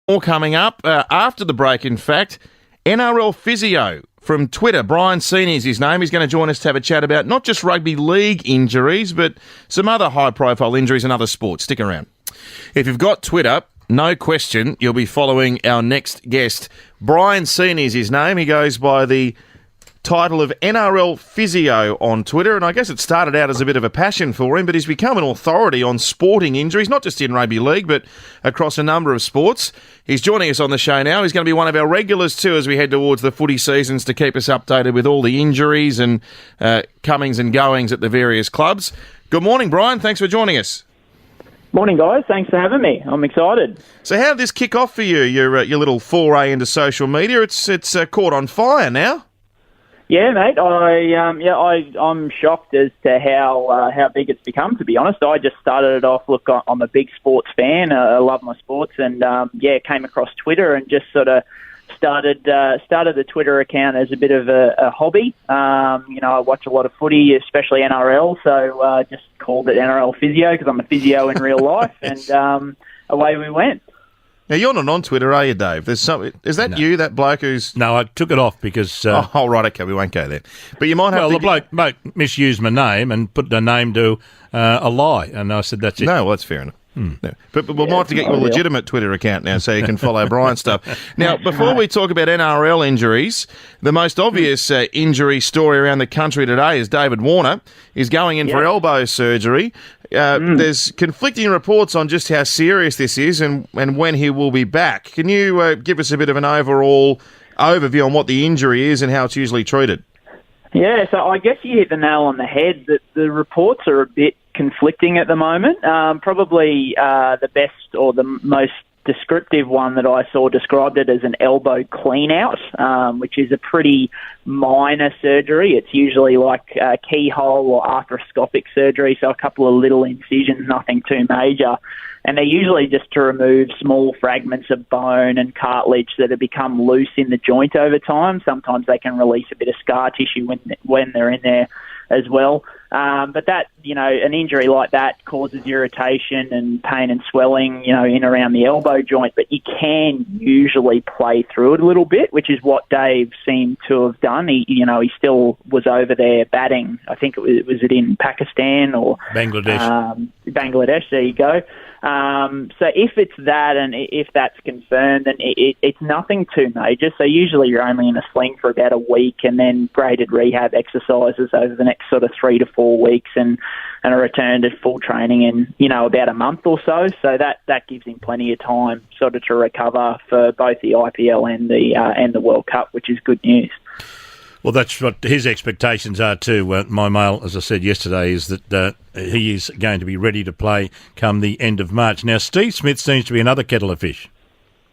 More coming up after the break, in fact. NRL physio from Twitter, Brian Senior is his name. He's going to join us to have a chat about not just rugby league injuries, but some other high-profile injuries in other sports. Stick around. If you've got Twitter, no question, you'll be following our next guest. Brian Senior is his name. He goes by the title of NRL physio on Twitter, and I guess it started out as a bit of a passion for him, but he's become an authority on sporting injuries, not just in rugby league, but across a number of sports. He's joining us on the show now. He's going to be one of our regulars too as we head towards the footy seasons to keep us updated with all the injuries and comings and goings at the various clubs. Good morning, Brian. Thanks for joining us. Morning, guys. Thanks for having me. I'm excited. So how did this kick off for you, your little foray into social media? It's caught on fire now. Yeah, mate. I'm shocked as to how big it's become. To be honest, I just started it off. Look, I'm a big sports fan. I love my sports, and came across Twitter and just sort of started the Twitter account as a bit of a hobby. I watch a lot of footy, especially NRL, so just called it NRL Physio because I'm a physio in real life, and away we went. Now, you're not on Twitter, are you, Dave? Is that No. you, that bloke who's... No, I took it off because... oh, right, okay, we won't go there. But you might have the bloke misused my name and put the name to a lie, and I said, that's it. No, well, that's fair enough. No. But we'll have to get you a legitimate Twitter account now so you can follow Brian's stuff. Now, before we talk about NRL injuries, the most obvious injury story around the country today is David Warner is going in for elbow surgery. There's conflicting reports on just how serious this is and when he will be back. Can you give us a bit of an overall overview on what the injury is and how it's usually treated? Yeah, so I guess you hit the nail on the head that the reports are a bit conflicting at the moment. Probably the best or the most descriptive one that I saw described it as an elbow clean-out, which is a pretty minor surgery. It's usually like a keyhole or arthroscopic surgery, so a couple of little incisions, nothing too major. And they're usually just to remove small fragments of bone and cartilage that have become loose in the joint over time. Sometimes they can release a bit of scar tissue when they're in there as well. But that, an injury like that causes irritation and pain and swelling, in around the elbow joint, but you can usually play through it a little bit, which is what Dave seemed to have done. He still was over there batting. I think was it in Pakistan or Bangladesh. Bangladesh, there you go. So if it's that and if that's confirmed, then it's nothing too major. So usually you're only in a sling for about a week and then graded rehab exercises over the next sort of 3 to 4 weeks and a return to full training in, about a month or so. So that gives him plenty of time sort of to recover for both the IPL and the World Cup, which is good news. Well, that's what his expectations are too. My mail, as I said yesterday, is that he is going to be ready to play come the end of March. Now, Steve Smith seems to be another kettle of fish.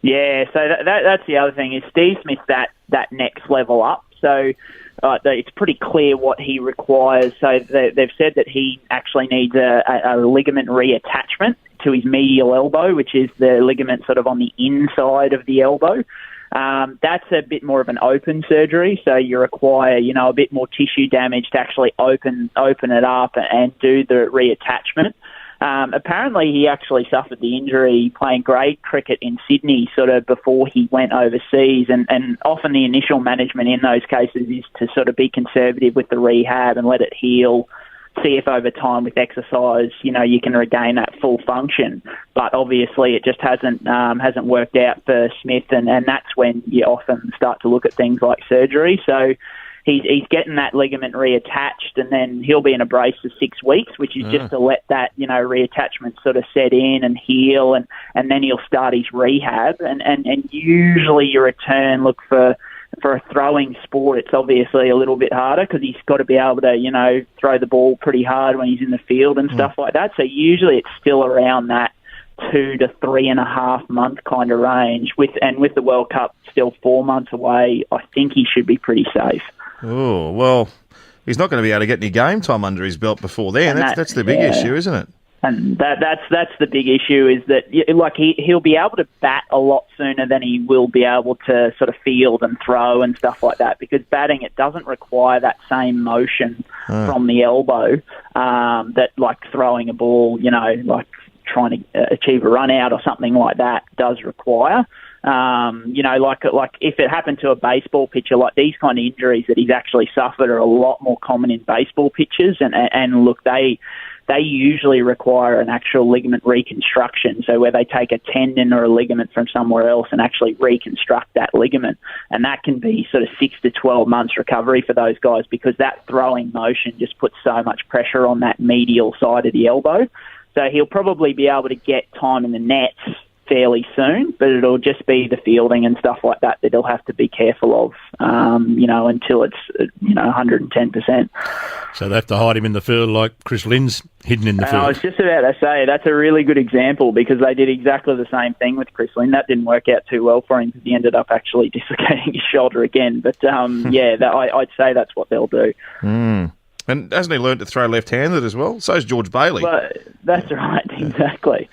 Yeah, so that's the other thing is Steve Smith that next level up. So it's pretty clear what he requires. So they've said that he actually needs a ligament reattachment to his medial elbow, which is the ligament sort of on the inside of the elbow. That's a bit more of an open surgery, so you require, a bit more tissue damage to actually open it up and do the reattachment. Apparently, he actually suffered the injury playing grade cricket in Sydney sort of before he went overseas, and often the initial management in those cases is to sort of be conservative with the rehab and let it heal, see if over time with exercise, you can regain that full function. But obviously it just hasn't worked out for Smith, and that's when you often start to look at things like surgery. So he's getting that ligament reattached, and then he'll be in a brace for 6 weeks, which is just to let that, reattachment sort of set in and heal, and then he'll start his rehab. And usually your return, look, for a throwing sport, it's obviously a little bit harder because he's got to be able to, throw the ball pretty hard when he's in the field and stuff like that. So usually it's still around that 2 to 3.5 month kind of range. With the World Cup still 4 months away, I think he should be pretty safe. Oh, well, he's not going to be able to get any game time under his belt before then. That's the big issue, isn't it? And that's the big issue, is that he'll be able to bat a lot sooner than he will be able to sort of field and throw and stuff like that, because batting, it doesn't require that same motion from the elbow that like throwing a ball, like trying to achieve a run out or something like that does require. Like if it happened to a baseball pitcher, like these kind of injuries that he's actually suffered are a lot more common in baseball pitchers, and look, they usually require an actual ligament reconstruction, so where they take a tendon or a ligament from somewhere else and actually reconstruct that ligament, and that can be sort of 6 to 12 months recovery for those guys, because that throwing motion just puts so much pressure on that medial side of the elbow. So he'll probably be able to get time in the nets fairly soon, but it'll just be the fielding and stuff like that he'll have to be careful of, until it's 110%. So they have to hide him in the field like Chris Lynn's hidden in the field. I was just about to say, that's a really good example, because they did exactly the same thing with Chris Lynn. That didn't work out too well for him, because he ended up actually dislocating his shoulder again. But I'd say that's what they'll do. And hasn't he learned to throw left-handed as well? So's George Bailey. Well, that's right, exactly.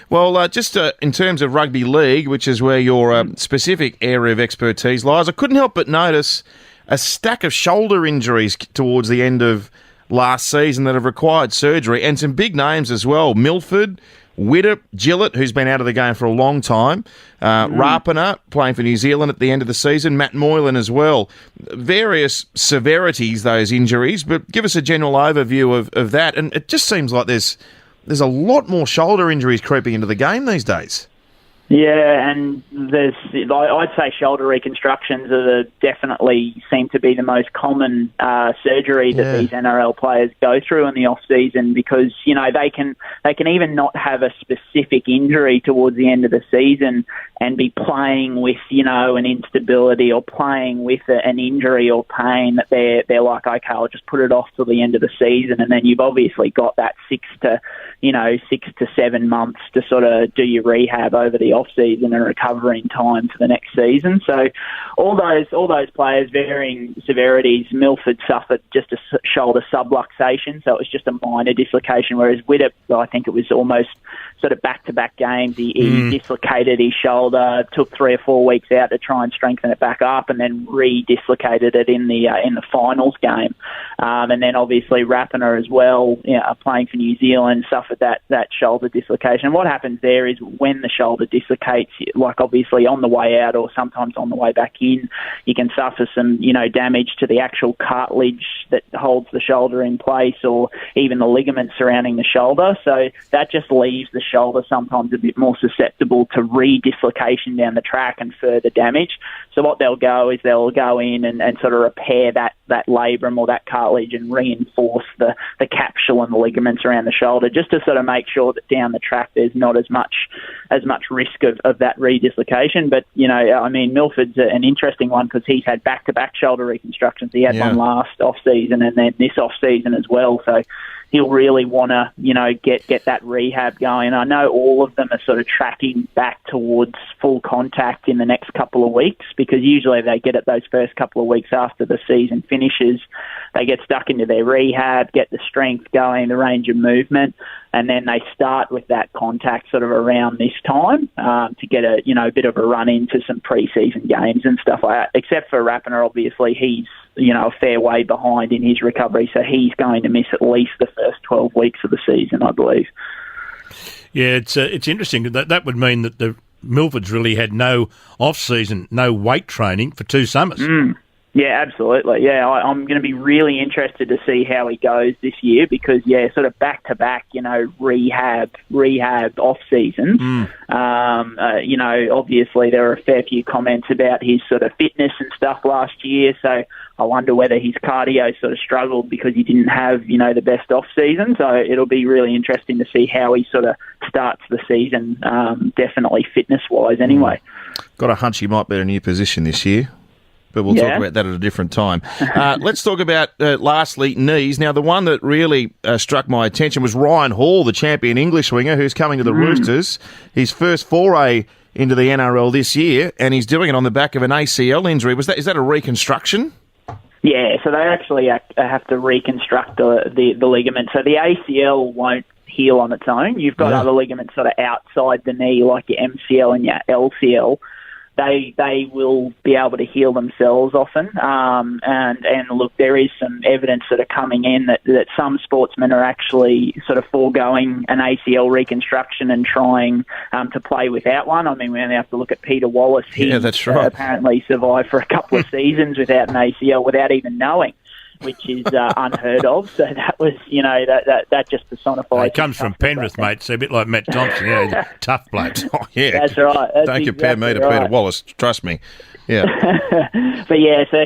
Well, just in terms of rugby league, which is where your specific area of expertise lies, I couldn't help but notice a stack of shoulder injuries towards the end of last season that have required surgery, and some big names as well. Milford, Widdop, Gillett, who's been out of the game for a long time, Rapiner, playing for New Zealand at the end of the season, Matt Moylan as well. Various severities, those injuries, but give us a general overview of that. And it just seems like there's a lot more shoulder injuries creeping into the game these days. Yeah, and I'd say shoulder reconstructions definitely seem to be the most common surgery that these NRL players go through in the off season, because they can even not have a specific injury towards the end of the season and be playing with an instability or playing with an injury or pain that they're like, okay, I'll just put it off till the end of the season, and then you've obviously got that 6 to 7 months to sort of do your rehab over the off season and recover in time for the next season. So all those players, varying severities. Milford suffered just a shoulder subluxation, so it was just a minor dislocation, whereas Widdop, I think it was almost sort of back-to-back games. He dislocated his shoulder, took 3 or 4 weeks out to try and strengthen it back up, and then re-dislocated it in the finals game. And then obviously Rapiner as well, playing for New Zealand, suffered that shoulder dislocation. And what happens there is when the shoulder dislocates, like obviously on the way out or sometimes on the way back in, you can suffer some damage to the actual cartilage that holds the shoulder in place, or even the ligaments surrounding the shoulder. So that just leaves the shoulder sometimes a bit more susceptible to re-dislocation down the track and further damage. So what they'll go in and sort of repair that labrum or that cartilage and reinforce the capsule and the ligaments around the shoulder, just to sort of make sure that down the track there's not as much risk of that re-dislocation. But Milford's an interesting one, because he's had back-to-back shoulder reconstructions. He had one last off-season and then this off-season as well. So he'll really want to, get that rehab going. I know all of them are sort of tracking back towards full contact in the next couple of weeks, because usually they get it those first couple of weeks after the season finishes. They get stuck into their rehab, get the strength going, the range of movement, and then they start with that contact sort of around this time to get a bit of a run into some pre-season games and stuff like that. Except for Rapiner, obviously he's a fair way behind in his recovery, so he's going to miss at least the first 12 weeks of the season, I believe. Yeah, it's interesting. That would mean that the Milfords really had no off-season, no weight training for 2 summers. Yeah, absolutely. Yeah, I'm going to be really interested to see how he goes this year, because, sort of back-to-back, rehab off-seasons. Obviously there were a fair few comments about his sort of fitness and stuff last year, so I wonder whether his cardio sort of struggled because he didn't have, the best off-season. So it'll be really interesting to see how he sort of starts the season, definitely fitness-wise anyway. Got a hunch he might be in a new position this year, but we'll talk about that at a different time. Let's talk about, lastly, knees. Now, the one that really struck my attention was Ryan Hall, the champion English winger, who's coming to the Roosters. His first foray into the NRL this year, and he's doing it on the back of an ACL injury. Is that a reconstruction? Yeah, so they actually have to reconstruct the ligament. So the ACL won't heal on its own. You've got other ligaments sort of outside the knee, like your MCL and your LCL. they will be able to heal themselves often. And look, there is some evidence that are coming in that some sportsmen are actually sort of foregoing an ACL reconstruction and trying to play without one. I mean, we only have to look at Peter Wallace. He that's right. Apparently survived for a couple of seasons without an ACL without even knowing, which is unheard of. So that was, that just personifies. He comes from Penrith, mate, so a bit like Matt Thompson, tough bloke. Oh, yeah. That's right. Don't compare me to Peter Wallace, trust me. Yeah. But yeah, so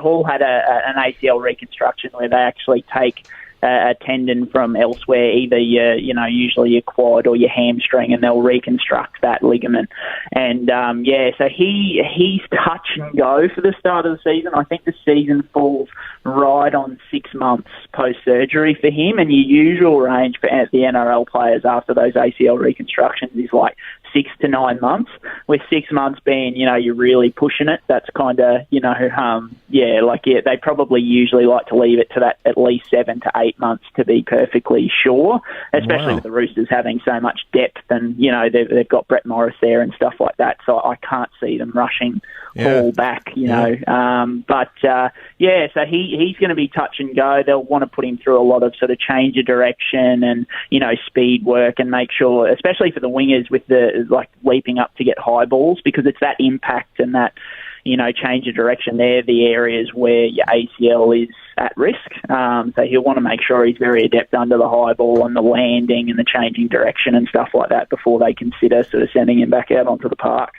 Hall had an ACL reconstruction where they actually take a tendon from elsewhere, either usually your quad or your hamstring, and they'll reconstruct that ligament. And so he's touch and go for the start of the season. I think the season falls right on 6 months post-surgery for him, and your usual range for the NRL players after those ACL reconstructions is like 6 to 9 months, with 6 months being, you're really pushing it. That's kind of, they probably usually like to leave it to that at least 7 to 8 months to be perfectly sure, especially with the Roosters having so much depth, and, they've got Brett Morris there and stuff like that, so I can't see them rushing Hall back, so he's going to be touch and go. They'll want to put him through a lot of sort of change of direction and, speed work, and make sure, especially for the wingers with the, like, leaping up to get high balls, because it's that impact and that, change of direction. They're the areas where your ACL is at risk. So he'll want to make sure he's very adept under the high ball and the landing and the changing direction and stuff like that before they consider sort of sending him back out onto the park.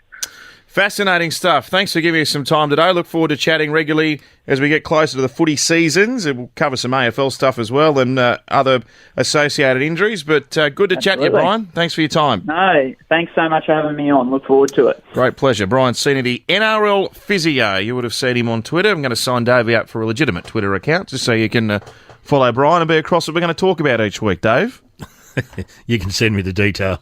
Fascinating stuff. Thanks for giving us some time today. Look forward to chatting regularly as we get closer to the footy seasons. We'll cover some AFL stuff as well and other associated injuries. But good to chat to you, Brian. Thanks for your time. No, thanks so much for having me on. Look forward to it. Great pleasure. Brian Senior, the NRL physio. You would have seen him on Twitter. I'm going to sign Davey up for a legitimate Twitter account just so you can follow Brian and be across what we're going to talk about each week, Dave. You can send me the details.